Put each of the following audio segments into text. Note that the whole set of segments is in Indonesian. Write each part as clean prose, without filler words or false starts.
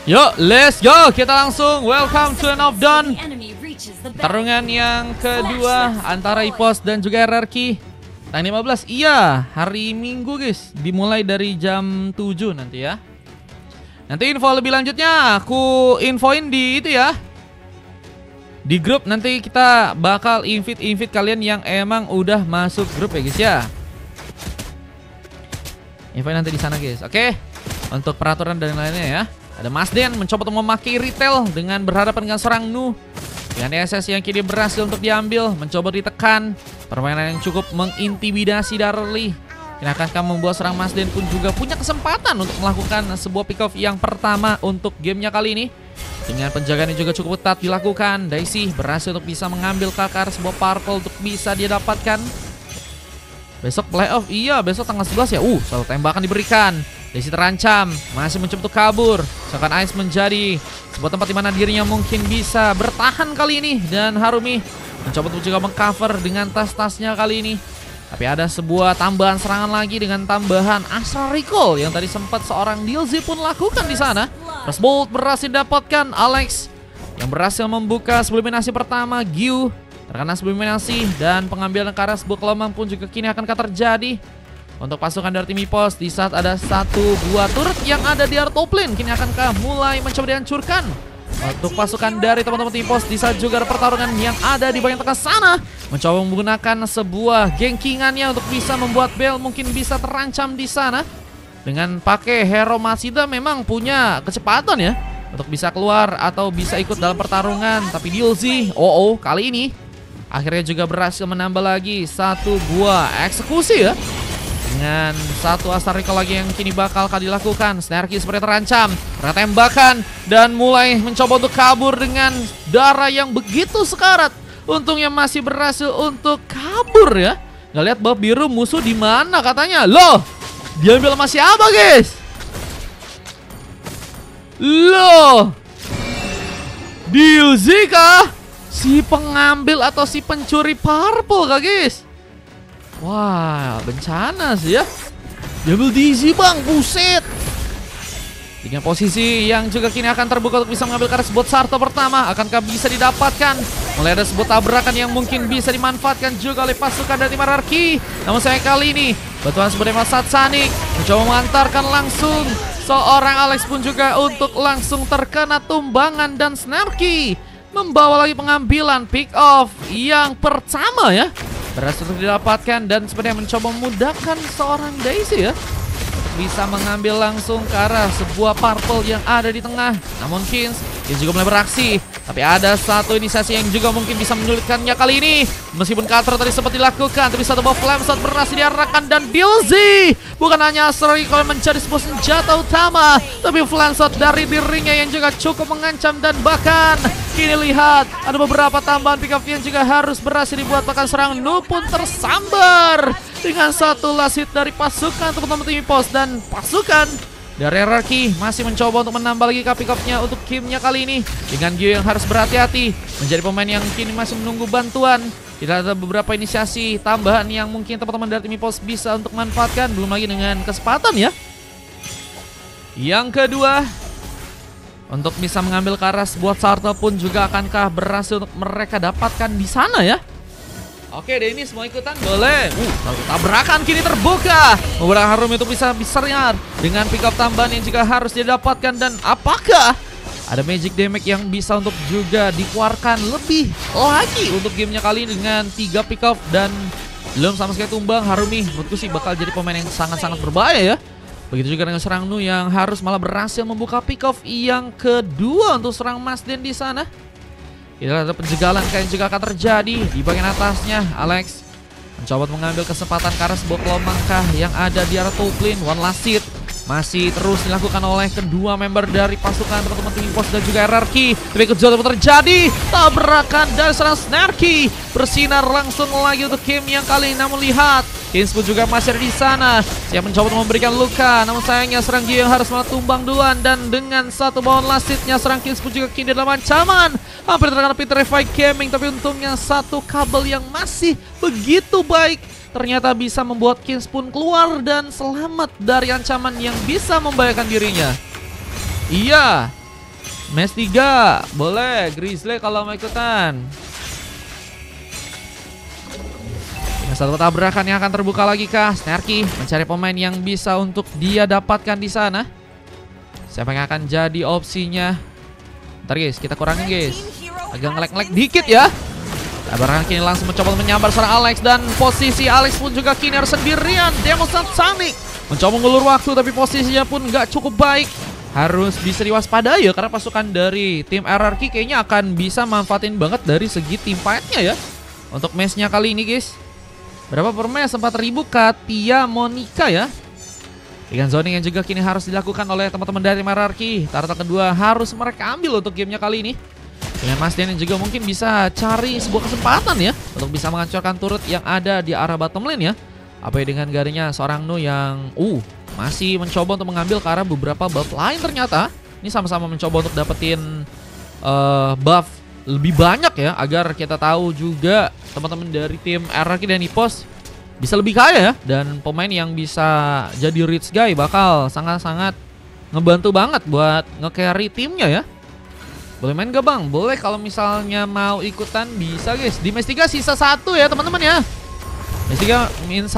Yuk, let's go. Kita langsung welcome to End of Dawn. Pertarungan yang kedua antara EPOS dan juga RRQ. Tanggal 15, iya, hari Minggu guys. Dimulai dari jam 7 nanti ya. Nanti info lebih lanjutnya aku infoin di itu ya. Di grup nanti kita bakal invite kalian yang emang udah masuk grup ya guys ya. Infoin nanti di sana guys. Oke. Untuk peraturan dan lainnya ya. Ada Masden mencoba untuk memakai retail dengan berhadapan dengan seorang Nu. Dengan SS yang kini berhasil untuk diambil, mencoba ditekan. Permainan yang cukup mengintimidasi Darli. Ini akankah membuat seorang Masden pun juga punya kesempatan untuk melakukan sebuah pick off yang pertama untuk gamenya kali ini. Dengan penjagaan yang juga cukup ketat dilakukan, Daisy berhasil untuk bisa mengambil kakar sebuah purple untuk bisa dia dapatkan. Besok playoff, iya besok tanggal 11 ya. Satu tembakan diberikan. Daisy terancam, masih mencoba untuk kabur. Sedangkan Ice menjadi sebuah tempat di mana dirinya mungkin bisa bertahan kali ini. Dan Harumi mencoba untuk juga mengcover dengan tas-tasnya kali ini. Tapi ada sebuah tambahan serangan lagi dengan tambahan Astral Recall yang tadi sempat seorang DLZ pun lakukan di sana. Bolt berhasil dapatkan Alex yang berhasil membuka subliminasi pertama. Gyu terkena subliminasi dan pengambilan ke arah sebuah kelemahan pun juga kini akan terjadi untuk pasukan dari tim EPOS. Di saat ada satu buah turret yang ada di area top lane, kini akankah mulai mencoba dihancurkan untuk pasukan dari teman-teman tim EPOS. Di saat juga ada pertarungan yang ada di bagian tengah sana, mencoba menggunakan sebuah gengkingannya untuk bisa membuat Bell mungkin bisa terancam di sana. Dengan pakai hero Masida memang punya kecepatan ya untuk bisa keluar atau bisa ikut dalam pertarungan. Tapi DLZ, kali ini akhirnya juga berhasil menambah lagi satu buah eksekusi ya. Dengan satu Astral Recall lagi yang kini bakal dilakukan. Snarky seperti terancam, kena tembakan dan mulai mencoba untuk kabur dengan darah yang begitu sekarat. Untungnya masih berhasil untuk kabur ya. Nggak lihat bab biru musuh di mana katanya. Loh, diambil sama siapa guys? Loh, DLZ kah? Si pengambil atau si pencuri purple kah guys? Wah, bencana sih ya. Double DZ bang, buset. Dengan posisi yang juga kini akan terbuka untuk bisa mengambil karena sebuah Sarto pertama. Akankah bisa didapatkan? Mulai ada sebuah tabrakan yang mungkin bisa dimanfaatkan juga oleh pasukan dari tim RRQ. Namun sayang kali ini bantuan sebagai Satsanik mencoba mengantarkan langsung seorang Alex pun juga untuk langsung terkena tumbangan. Dan Snarky membawa lagi pengambilan pick off yang pertama ya. Berhasil untuk didapatkan dan sebenarnya mencoba memudahkan seorang Daisy ya untuk bisa mengambil langsung ke arah sebuah purple yang ada di tengah. Namun Kins dia juga mulai beraksi. Tapi ada satu inisiasi yang juga mungkin bisa menyulitkannya kali ini. Meskipun counter tadi sempat dilakukan, tapi satu buah flame shot berhasil diarahkan. Dan DLZ bukan hanya Astral Recall menjadi sebuah senjata utama, tapi flame shot dari dirinya yang juga cukup mengancam. Dan bahkan kini lihat ada beberapa tambahan pick up yang juga harus berhasil dibuat. Bahkan serang Nu pun tersambar dengan satu last hit dari pasukan teman-teman tim EPOS. Dan pasukan dari RRQ masih mencoba untuk menambah lagi pick up-nya untuk gamenya kali ini. Dengan Gyu yang harus berhati-hati menjadi pemain yang kini masih menunggu bantuan. Tidak ada beberapa inisiasi tambahan yang mungkin teman-teman dari tim EPOS bisa untuk manfaatkan. Belum lagi dengan kesempatan ya. Yang kedua, untuk bisa mengambil karas buat Sarto pun juga akankah berhasil untuk mereka dapatkan di sana ya. Oke deh, ini semua ikutan boleh. Tabrakan kini terbuka. Beberapa Harumi itu bisa bersenyar dengan pick up tambahan yang juga harus didapatkan. Dan apakah ada magic damage yang bisa untuk juga dikeluarkan lebih lagi untuk gamenya kali ini dengan 3 pick up dan belum sama sekali tumbang. Harumi menurutku sih bakal jadi pemain yang sangat-sangat berbahaya ya. Begitu juga dengan serang Nu yang harus malah berhasil membuka pick off yang kedua untuk serang Masden di sana. Tidak ada penjagalan kayak juga akan terjadi di bagian atasnya. Alex mencoba mengambil kesempatan karena sebuah kelomangkah yang ada di arah top lane. One last hit masih terus dilakukan oleh kedua member dari pasukan teman-teman tim EPOS dan juga RRQ. Tapi kejauhan terjadi, tabrakan dari serang Snarky bersinar langsung lagi untuk game yang kali ini. Namun lihat, Kins pun juga masih ada di sana, siap mencoba untuk memberikan luka. Namun sayangnya serang Gyu yang harus malah tumbang duluan. Dan dengan satu bawaan last hitnya serang Kins pun juga kini dalam ancaman. Hampir terkena Petrify Gaming, tapi untungnya satu kabel yang masih begitu baik ternyata bisa membuat Kings pun keluar dan selamat dari ancaman yang bisa membahayakan dirinya. Iya, match 3, boleh Grizzly kalau mau ikutan. Satu tabrakan yang akan terbuka lagi kah? Snarky mencari pemain yang bisa untuk dia dapatkan di sana. Siapa yang akan jadi opsinya? Ntar guys, kita kurangin guys. Agak ngelek-ngelek dikit ya. Tabrakan kini langsung mencoba menyambar seorang Alex. Dan posisi Alex pun juga kini harus sendirian. Demon Sonic mencoba mengulur waktu, tapi posisinya pun gak cukup baik. Harus bisa diwaspadai ya, karena pasukan dari tim RRQ kayaknya akan bisa manfaatin banget dari segi team fight-nya ya. Untuk match-nya kali ini guys. Berapa per match? 4.000 Katia Monica ya. Dengan zoning yang juga kini harus dilakukan oleh teman-teman dari RRQ. Turtle kedua harus mereka ambil untuk gamenya kali ini. Dengan Mas Den yang juga mungkin bisa cari sebuah kesempatan ya untuk bisa menghancurkan turret yang ada di arah bottom lane ya. Apa ya dengan gadenya seorang Nu yang masih mencoba untuk mengambil ke arah beberapa buff lain ternyata. Ini sama-sama mencoba untuk dapetin buff lebih banyak ya, agar kita tahu juga teman-teman dari tim RRQ dan EPOS bisa lebih kaya ya. Dan pemain yang bisa jadi rich guy bakal sangat-sangat ngebantu banget buat nge-carry timnya ya. Boleh main gak bang? Boleh, kalau misalnya mau ikutan bisa guys. Di match 3 sisa 1 ya teman-teman ya. Match 3 min 1.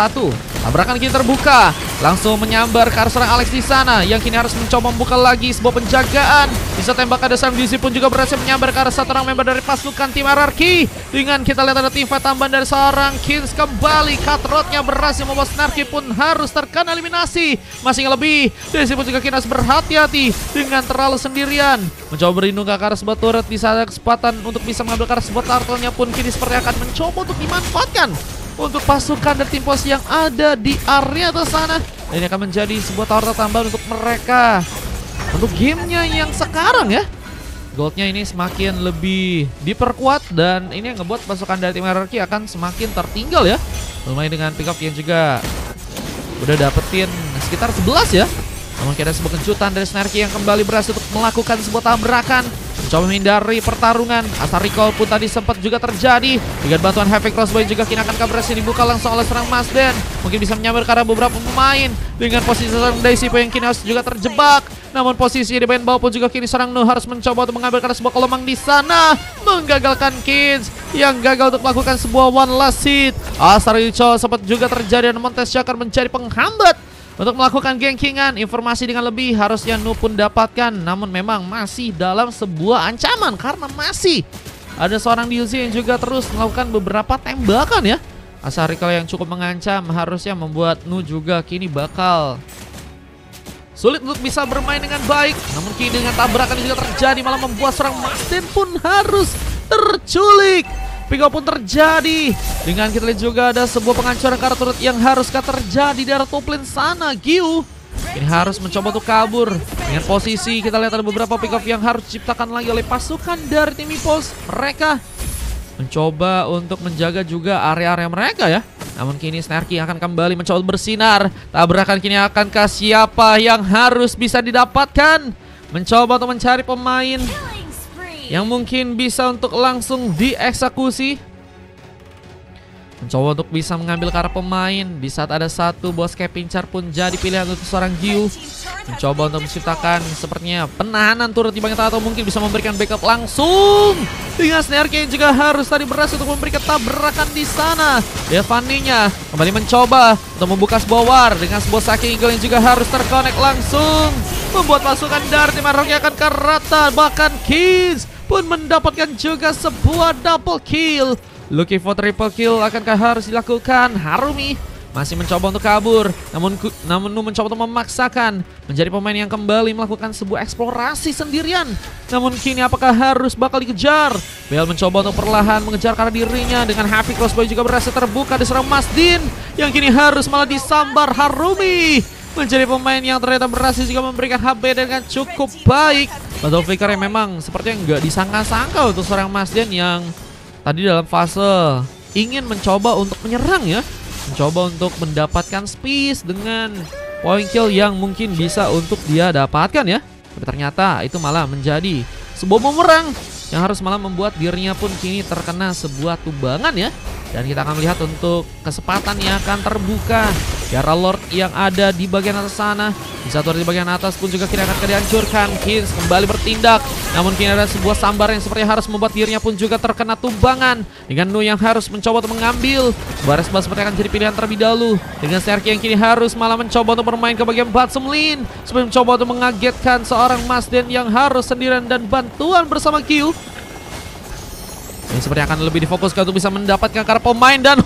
Tabrakan kini terbuka. Langsung menyambar ke arah seorang Alex di sana, yang kini harus mencoba membuka lagi sebuah penjagaan. Bisa tembak ada Sam DC pun juga berhasil menyambar ke arah satu orang member dari pasukan tim RRQ. Dengan kita lihat ada tim fight tambahan dari seorang Kings kembali. Cutthroat-nya berhasil membuat Snarky pun harus terkena eliminasi. Masih lebih. DC pun juga kini harus berhati-hati dengan terlalu sendirian. Mencoba berlindung ke arah sebuah turret. Di saat kesempatan untuk bisa mengambil ke arah sebuah turtle-nya pun kini seperti akan mencoba untuk dimanfaatkan untuk pasukan dari tim pos yang ada di area atas sana. Ini akan menjadi sebuah turtle tambahan untuk mereka untuk gamenya yang sekarang ya. Goldnya ini semakin lebih diperkuat, dan ini yang ngebuat pasukan dari tim RRQ akan semakin tertinggal ya. Lumayan dengan pick up yang juga udah dapetin sekitar 11 ya. Namun kita sebuah kejutan dari Snarky yang kembali berhasil untuk melakukan sebuah tabrakan, mencoba menghindari pertarungan. Asal recall pun tadi sempat juga terjadi. Dengan bantuan Heavy Crossbow juga kini akan berhasil dibuka langsung oleh serang Mas Den. Mungkin bisa menyambar ke arah beberapa pemain. Dengan posisi serang Daisy yang kini harus juga terjebak. Namun posisi di bagian bawah pun juga kini serang Nu harus mencoba untuk mengambil ke arah sebuah kelomang di sana, menggagalkan Kids yang gagal untuk melakukan sebuah one last hit. Asal recall sempat juga terjadi, dan Montes akan menjadi penghambat untuk melakukan gankingan. Informasi dengan lebih harusnya Nu pun dapatkan, namun memang masih dalam sebuah ancaman karena masih ada seorang DLC yang juga terus melakukan beberapa tembakan ya. Asal recall yang cukup mengancam harusnya membuat Nu juga kini bakal sulit untuk bisa bermain dengan baik. Namun kini dengan tabrakan yang juga terjadi malah membuat seorang Mastin pun harus terculik. Pick up pun terjadi. Dengan kita lihat juga ada sebuah penghancuran kartu turret yang haruskah terjadi di arah top lane sana. Giu ini harus mencoba untuk kabur. Dengan posisi kita lihat ada beberapa pick up yang harus diciptakan lagi oleh pasukan dari tim EPOS. Mereka mencoba untuk menjaga juga area-area mereka ya. Namun kini Snarky akan kembali mencoba bersinar. Tabrakan kini akankah siapa yang harus bisa didapatkan? Mencoba untuk mencari pemain yang mungkin bisa untuk langsung dieksekusi. Mencoba untuk bisa mengambil ke arah pemain. Di saat ada satu bos kayak pincar pun jadi pilihan untuk seorang Giu. Mencoba untuk menciptakan sepertinya penahanan turret di bagian tengah, atau mungkin bisa memberikan backup langsung. Dengan Snarky yang juga harus tadi berhasil untuk memberikan tabrakan di sana. Devaninya kembali mencoba untuk membuka sebuah war dengan sebuah Saki Eagle yang juga harus terkonek langsung, membuat pasukan dari tim RRQ akan ke rata. Bahkan Kids pun mendapatkan juga sebuah double kill. Looking for triple kill akankah harus dilakukan? Harumi masih mencoba untuk kabur, namun Nu mencoba untuk memaksakan menjadi pemain yang kembali melakukan sebuah eksplorasi sendirian. Namun kini apakah harus bakal dikejar? Bel mencoba untuk perlahan mengejar karena dirinya. Dengan Happy Crossbow juga berhasil terbuka diserang Masdin, yang kini harus malah disambar. Harumi menjadi pemain yang ternyata berhasil juga memberikan HB dengan cukup baik. Battle Flicker yang memang sepertinya nggak disangka-sangka untuk seorang Masdin yang tadi dalam fase ingin mencoba untuk menyerang ya. Mencoba untuk mendapatkan space dengan point kill yang mungkin bisa untuk dia dapatkan ya. Tapi ternyata itu malah menjadi sebuah bumerang yang harus malah membuat dirinya pun kini terkena sebuah tumbangan ya. Dan kita akan melihat untuk kesempatan yang akan terbuka. Tiara Lord yang ada di bagian atas sana. Di satu di bagian atas pun juga kini akan dihancurkan. Kins kembali bertindak. Namun kini ada sebuah sambar yang sepertinya harus membuat dirinya pun juga terkena tumbangan. Dengan Nu yang harus mencoba untuk mengambil. Sebuah respon seperti akan jadi pilihan terlebih dahulu. Dengan Sterky yang kini harus malah mencoba untuk bermain ke bagian bottom lane. Sebelum mencoba untuk mengagetkan seorang Masden yang harus sendirian dan bantuan bersama Q. Ini seperti akan lebih difokuskan untuk bisa mendapatkan karena pemain dan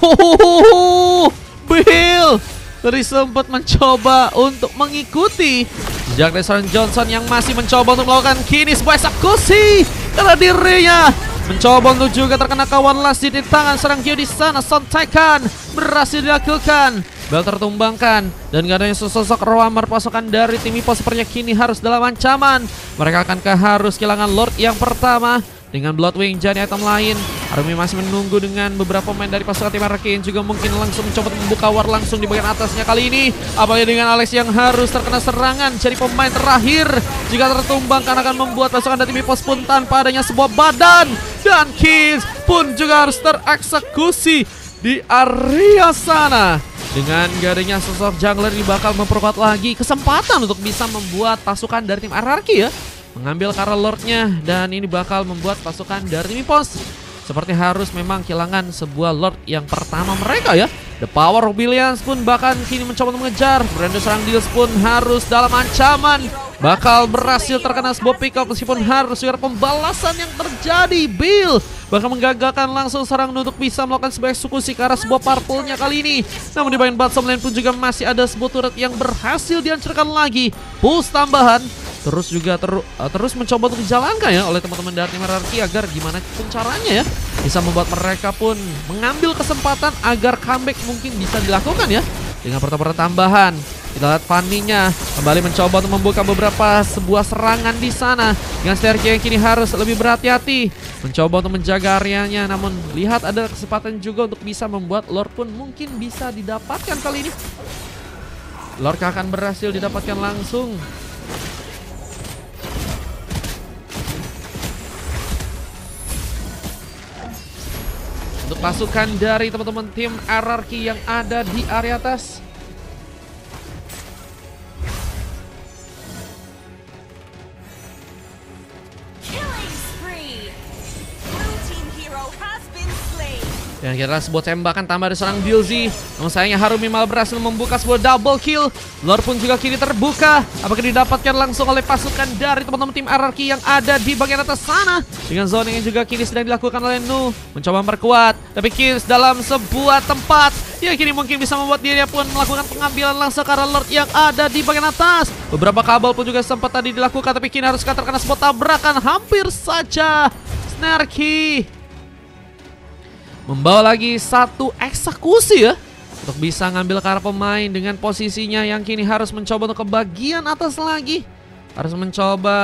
Bill tadi sempat mencoba untuk mengikuti jejak dari seorang Johnson yang masih mencoba untuk melakukan kini sebuah eksekusi karena dirinya mencoba untuk juga terkena kawan last di tangan serang Q di sana. Sontekan berhasil dilakukan, bel tertumbangkan dan gak adanya sosok roamer pasukan dari tim Ipos sepertinya kini harus dalam ancaman. Mereka akankah harus kehilangan Lord yang pertama dengan Bloodwing jadi item lain. Arumi masih menunggu dengan beberapa pemain dari pasukan tim RRQ yang juga mungkin langsung mencoba membuka war langsung di bagian atasnya kali ini. Apalagi dengan Alex yang harus terkena serangan jadi pemain terakhir. Jika tertumbangkan akan membuat pasukan dari tim Ipos pun tanpa adanya sebuah badan. Dan Kills pun juga harus tereksekusi di area sana. Dengan gak adanya sosok jungler ini bakal memperkuat lagi kesempatan untuk bisa membuat pasukan dari tim RRQ ya mengambil Kara Lordnya, dan ini bakal membuat pasukan dari tim Ipos seperti harus memang kehilangan sebuah Lord yang pertama mereka ya. The Power of Billions pun bahkan kini mencoba mengejar. Brando serang Deals pun harus dalam ancaman. Bakal berhasil terkena sebuah pick up meskipun harus juga pembalasan yang terjadi. Bill bakal menggagalkan langsung serang untuk bisa melakukan sebuah eksekusi ke arah sebuah purple-nya kali ini. Namun di bagian bottom lane pun juga masih ada sebuah turret yang berhasil dihancurkan lagi. Push tambahan terus juga terus mencoba untuk dijalankan ya oleh teman-teman dari tim RRQ agar gimana pun caranya ya bisa membuat mereka pun mengambil kesempatan agar comeback mungkin bisa dilakukan ya dengan pertempuran tambahan. Kita lihat Fanny-nya kembali mencoba untuk membuka beberapa sebuah serangan di sana dengan Sterky yang kini harus lebih berhati-hati mencoba untuk menjaga areanya. Namun lihat ada kesempatan juga untuk bisa membuat Lord pun mungkin bisa didapatkan kali ini. Lord akan berhasil didapatkan langsung. Untuk pasukan dari teman-teman tim RRQ yang ada di area atas. Dan kira sebuah tembakan tambah dari seorang Dilzy. Namun sayangnya Harumi malah berhasil membuka sebuah double kill. Lord pun juga kini terbuka. Apakah didapatkan langsung oleh pasukan dari teman-teman tim RRQ yang ada di bagian atas sana. Dengan zoning yang juga kini sedang dilakukan oleh Nu. Mencoba memperkuat. Tapi Kills dalam sebuah tempat yang kini mungkin bisa membuat dirinya pun melakukan pengambilan langsung karena Lord yang ada di bagian atas. Beberapa kabel pun juga sempat tadi dilakukan. Tapi kini harus terkena sebuah tabrakan. Hampir saja Snarky membawa lagi satu eksekusi ya untuk bisa ngambil ke arah pemain dengan posisinya yang kini harus mencoba untuk ke bagian atas lagi. Harus mencoba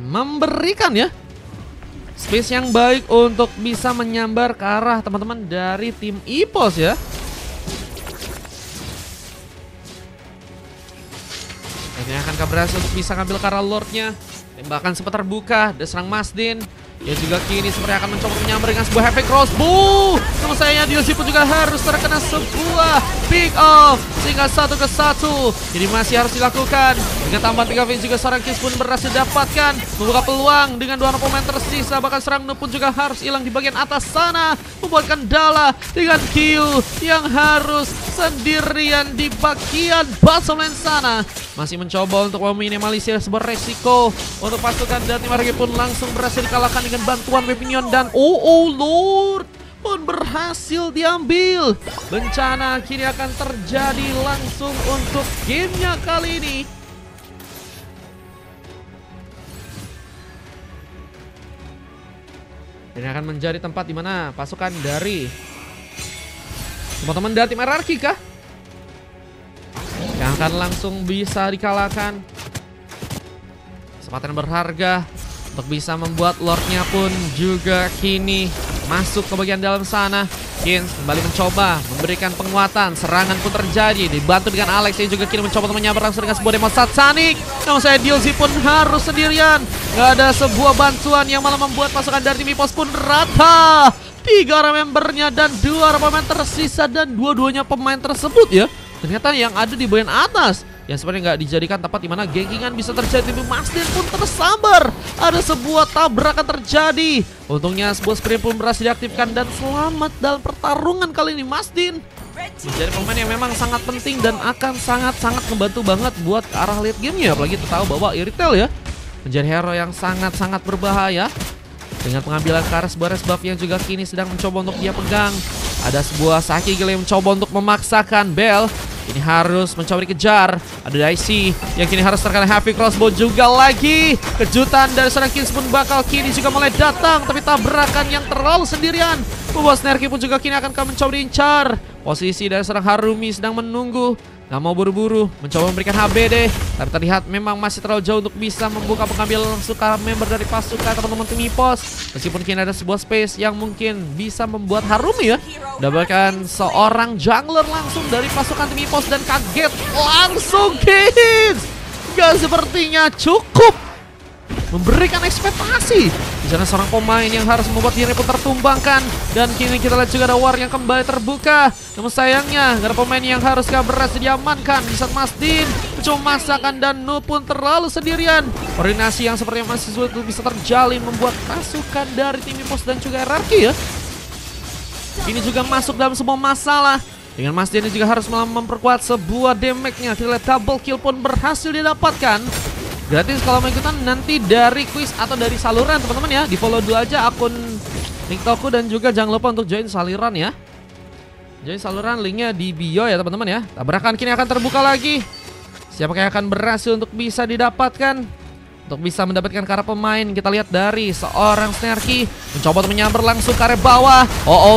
memberikan ya space yang baik untuk bisa menyambar ke arah teman-teman dari tim Ipos ya. Ini akan berhasil untuk bisa ngambil ke arah Lordnya. Tembakan sempat terbuka, ada serang Masdin. Dia juga kini seperti akan mencoba menyambar dengan sebuah heavy crossbow. Namun sayangnya Dilzy pun juga harus terkena sebuah pick off sehingga 1-1. Jadi masih harus dilakukan. Dengan tambahan pick off ini juga seorang Kiss pun berhasil dapatkan membuka peluang dengan dua pemain tersisa. Bahkan serang Nu pun juga harus hilang di bagian atas sana, membuat kendala dengan Q yang harus sendirian di bagian bottom lane sana. Masih mencoba untuk meminimalisir sebuah resiko untuk pasukan dan tim RRQ pun langsung berhasil dikalahkan dengan bantuan Weaponion dan Lord pun berhasil diambil. Bencana kini akan terjadi langsung untuk gamenya kali ini. Ini akan menjadi tempat di mana pasukan dari teman-teman dari tim RRQ kah yang akan langsung bisa dikalahkan. Kesempatan berharga untuk bisa membuat Lordnya pun juga kini masuk ke bagian dalam sana. Kins kembali mencoba memberikan penguatan. Serangan pun terjadi, dibantu dengan Alex yang juga kini mencoba untuk menyambar langsung dengan sebuah demo satanik. Namun saya Dilzy pun harus sendirian. Gak ada sebuah bantuan yang malah membuat pasukan dari tim Ipos pun rata. 3 orang membernya dan 2 orang pemain tersisa, dan dua-duanya pemain tersebut ya ternyata yang ada di bagian atas yang sebenarnya nggak dijadikan tempat dimana gengkingan bisa terjadi. Tim Masdin pun tersambar, ada sebuah tabrakan terjadi. Untungnya sebuah sprint pun berhasil diaktifkan dan selamat dalam pertarungan kali ini. Masdin menjadi pemain yang memang sangat penting dan akan sangat-sangat membantu banget buat arah late game-nya. Apalagi kita tahu bahwa Irithel ya menjadi hero yang sangat-sangat berbahaya dengan pengambilan Karas Bares buff yang juga kini sedang mencoba untuk dia pegang. Ada sebuah Saki Gil yang mencoba untuk memaksakan Bell. Ini harus mencoba dikejar. Ada Dicey yang kini harus terkena heavy crossbow juga lagi. Kejutan dari seorang Kins pun bakal kini juga mulai datang, tapi tabrakan yang terlalu sendirian membuat Snarky pun juga kini akan mencoba diincar. Posisi dari seorang Harumi sedang menunggu, nggak mau buru-buru mencoba memberikan HBD, tapi terlihat memang masih terlalu jauh untuk bisa membuka pengambil suka member dari pasukan teman-teman tim EPOS. Meskipun kini ada sebuah space yang mungkin bisa membuat Harumi ya mendapatkan seorang jungler langsung dari pasukan tim EPOS, dan kaget langsung Kins. Gak sepertinya cukup memberikan ekspektasi. Di sana seorang pemain yang harus membuat diri pun tertumbangkan, dan kini kita lihat juga ada war yang kembali terbuka. Namun sayangnya gak ada pemain yang harus berhasil diamankan. Di saat Masdin mencoba memaksakan dan Nu pun terlalu sendirian. Koordinasi yang sepertinya masih sulit bisa terjalin membuat pasukan dari tim EPOS dan juga RRQ ya ini juga masuk dalam sebuah masalah. Dengan Masdin juga harus memperkuat sebuah damage-nya. Kita lihat double kill pun berhasil didapatkan. Gratis kalau mau ikutan nanti dari quiz atau dari saluran teman-teman ya. Di follow dulu aja akun TikTokku, dan juga jangan lupa untuk join saluran ya. Join saluran, linknya di bio ya teman-teman ya. Tabrakan kini akan terbuka lagi. Siapakah yang akan berhasil untuk bisa didapatkan, untuk bisa mendapatkan karena pemain? Kita lihat dari seorang Snarky mencoba untuk menyambar langsung ke area bawah.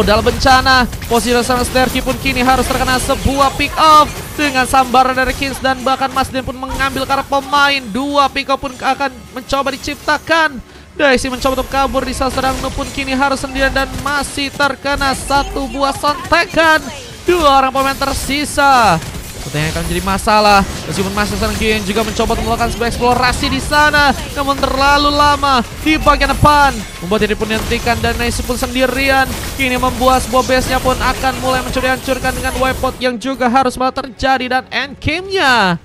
Dalam bencana. Posisi seorang Snarky pun kini harus terkena sebuah pick off dengan sambaran dari Kins, dan bahkan Masdin pun mengambil karena pemain. 2 pick off pun akan mencoba diciptakan. Dicey mencoba untuk kabur, di saat sedang Nu pun kini harus sendirian dan masih terkena satu buah sontekan. 2 orang pemain tersisa. Yang akan menjadi masalah. Meskipun masih seorang Gio yang juga mencoba untuk melakukan sebuah eksplorasi di sana, namun terlalu lama di bagian depan membuat diri pun dihentikan, dan Dicey pun sendirian. Kini membuat sebuah base-nya pun akan mulai mencoba dihancurkan dengan wipeout yang juga harus malah terjadi, dan end game-nya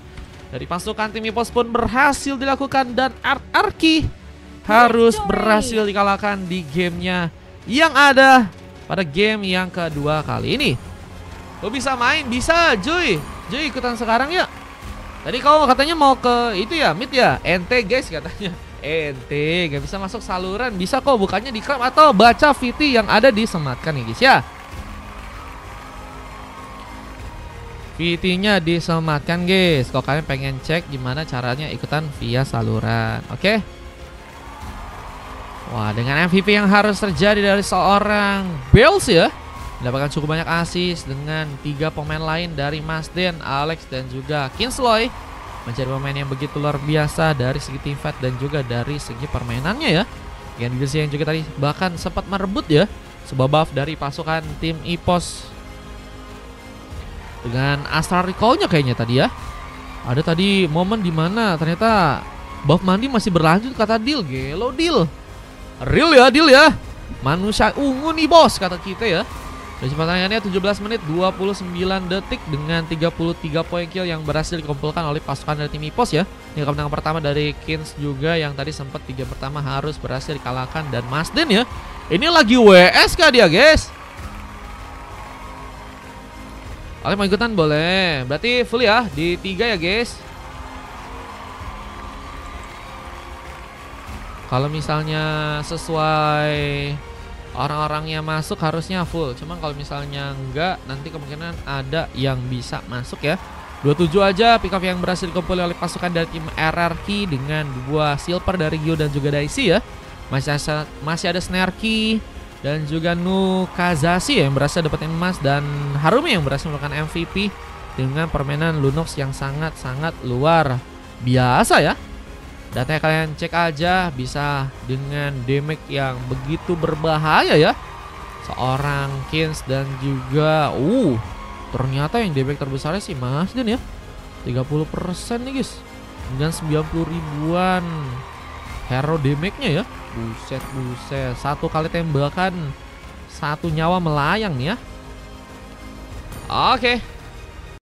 dari pasukan tim EPOS pun berhasil dilakukan, dan RRQ harus berhasil dikalahkan di gamenya yang ada pada game yang kedua kali ini. Lo bisa main? Bisa Joy. Joy ikutan sekarang ya. Tadi kau katanya mau ke itu ya, mid ya. Ente guys katanya. Ente gak bisa masuk saluran. Bisa kok bukannya di club atau baca VT yang ada di Sematkan ya guys ya. VT-nya disematkan guys. Kalau kalian pengen cek gimana caranya ikutan via saluran. Oke. Wah, dengan MVP yang harus terjadi dari seorang Bells ya, mendapatkan cukup banyak assist dengan 3 pemain lain dari Masdin, Alex, dan juga Kinsloy. Menjadi pemain yang begitu luar biasa dari segi team fight dan juga dari segi permainannya ya. Dengan leadership yang juga tadi bahkan sempat merebut ya sebuah buff dari pasukan tim EPOS dengan Astral Recall-nya kayaknya tadi ya. Ada tadi momen dimana ternyata buff mandi masih berlanjut, kata Dil. Gelo Dil. Real ya Dil ya. Manusia ungu nih bos kata kita ya. Dan pertandingannya 17 menit 29 detik dengan 33 poin kill yang berhasil dikumpulkan oleh pasukan dari tim EPOS ya. Ini kemenangan pertama dari Kins juga yang tadi sempat 3 pertama harus berhasil dikalahkan, dan Masdin ya. Ini lagi WS kah dia guys? Kalian mau ikutan boleh. Berarti full ya di 3 ya guys. Kalau misalnya sesuai orang-orangnya masuk harusnya full. Cuma kalau misalnya enggak, nanti kemungkinan ada yang bisa masuk ya. 27 aja pick up yang berhasil dikumpul oleh pasukan dari tim RRQ dengan 2 silver dari Gio dan juga Dicey ya. Masih ada Snarky dan juga Nu Kazashi yang berhasil dapetin emas, dan Harumi yang berhasil melakukan MVP dengan permainan Lunox yang sangat-sangat luar biasa ya. Datanya kalian cek aja, bisa dengan damage yang begitu berbahaya ya. Seorang Kins dan juga ternyata yang damage terbesarnya sih Masdin ya. 30% nih guys. Dengan 90 ribuan hero damage-nya ya. Buset. 1 kali tembakan Satu nyawa melayang nih ya. Oke.